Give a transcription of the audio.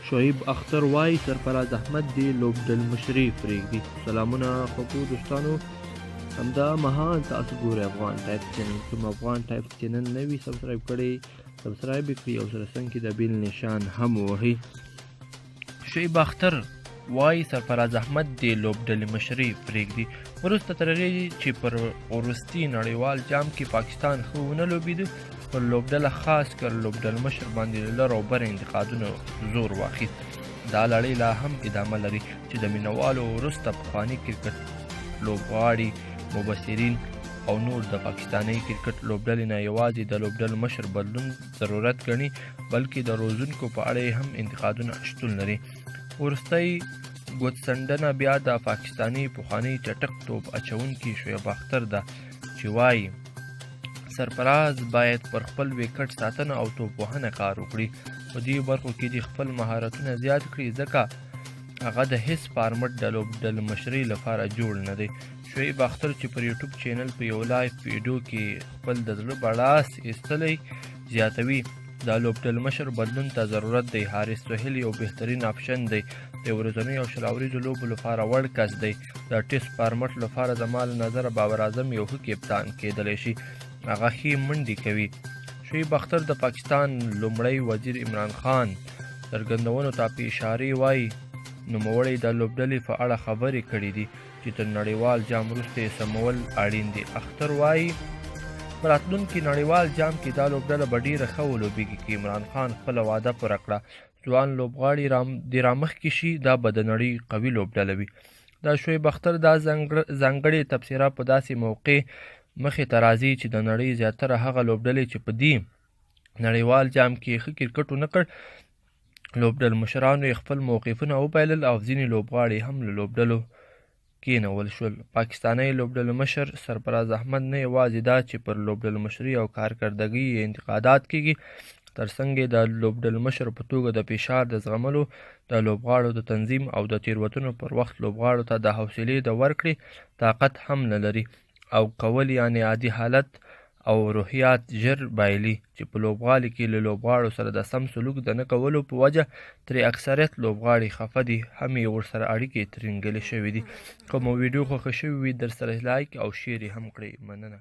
شعیب اختر وایي سرفراز احمد دې لوبډل مشري پرېږدي. سلامونه خپو دوستانو، همدا مهال تاسو ګورئ افغان ټایپ چینل. کوم افغان ټایپ چینل نه وي سبسکرایب کړئ سبسکرایب یې کړئ او سره څنګ کې د بیل نشان هم ووهئ. شعیب اختر وایي سرفراز احمد دې لوبډلې مشري پرېږدي. وروسته تر هغې چې پر وروستي نړیوال جام کې پاکستان ښه ونه لوبېده، پر لوبډله خاص کر لوبډل مشر باندې له لر او بر انتقادونو زور واخیست. دا لړۍ لا هم ادامه لري چې د مینوالو وروسته پخواني کرکټ لوبغاړي، مبصرین او نور د پاکستاني کرکټ لوبډلې نه یوازې د لوبډل مشر بدلون ضرورت ګڼي، بلکې د روزونکو په اړه هم انتقادونه شتون لري. وروستی ګوتڅنډنه بیا د پاکستاني پخواني چټک توپ اچوونکي شعیب اختر ده چې وایي سرفراز باید پر خپل وکټ ساتنه او توپ وهنه کار وکړي. په دې برخو کې دې خپل مهارتونه زیات کړي، ځکه هغه د هیڅ فارمټ د لوبډل مشرۍ لپاره جوړ نه دی. شعیب اختر چې پر یوټیوب چینل په یو لایف ویډیو کې خپل د زړه بړاس ایستلی زیاتوي د لوبډل مشر بدلون ته ضرورت دی. حارث سهیل یو بهترین آپشن دی، د ورځنیو او شلاوریزو لوبو لپاره وړ کس دی. د ټیسټ فارمټ لپاره زما له نظره بابر اعظم یو ښه کپتان کیدلی شي، هغه ښې منډې کوي. شعیب اختر د پاکستان لومړی وزیر عمران خان څرګندونو ته په اشارې وایي نوموړی د لوبډلې په اړه خبرې کړې دي چې تر نړیوال جام وروسته یې سمول اړین دي. اختر وایي په راتلونکي نړیوال جام کې دا لوبډله به ډېره ښه ولوبېږي که عمران خان خپله وعده پوره کړه. ځوان لوبغاړي دې رامخکې شي، دا به د نړۍ قوي لوبډله وي. د شعیب اختر دا ځانګړې تبصره په داسې موقع مخې ته راځي چې د نړۍ زیاتره هغه لوبډلې چې په دې نړیوال جام کې ښه کرکټ ونه کړ، لوبډل مشرانو یې خپل موقفونه وبایلل او ځینې لوبغاړي هم له لوبډلو کېنول شول. پاکستانی لوبډل مشر سرفراز احمد نه یوازې دا چې پر لوبډل مشري او کارکردګۍ یې انتقادات کېږي، ترڅنګ یې د لوبډل مشر په توګه د فشار د زغملو، د لوبغاړو د تنظیم او د تېروتنو پر وخت لوبغاړو ته د حوصلې د ورکړې طاقت هم نه لري او کول یعنې عادي حالت او روحیات ژر بایلي چې په لوبغالي کې له لوبغاړو سره د سم سلوک د نه کولو په وجه ترې اکثریت لوبغاړي خفه دي، هم یې ورسره اړیکې ترینګلې شوي دي. که مو ویډیو خوښه شوې وي درسره لایک او شیر یې هم کړئ. مننه.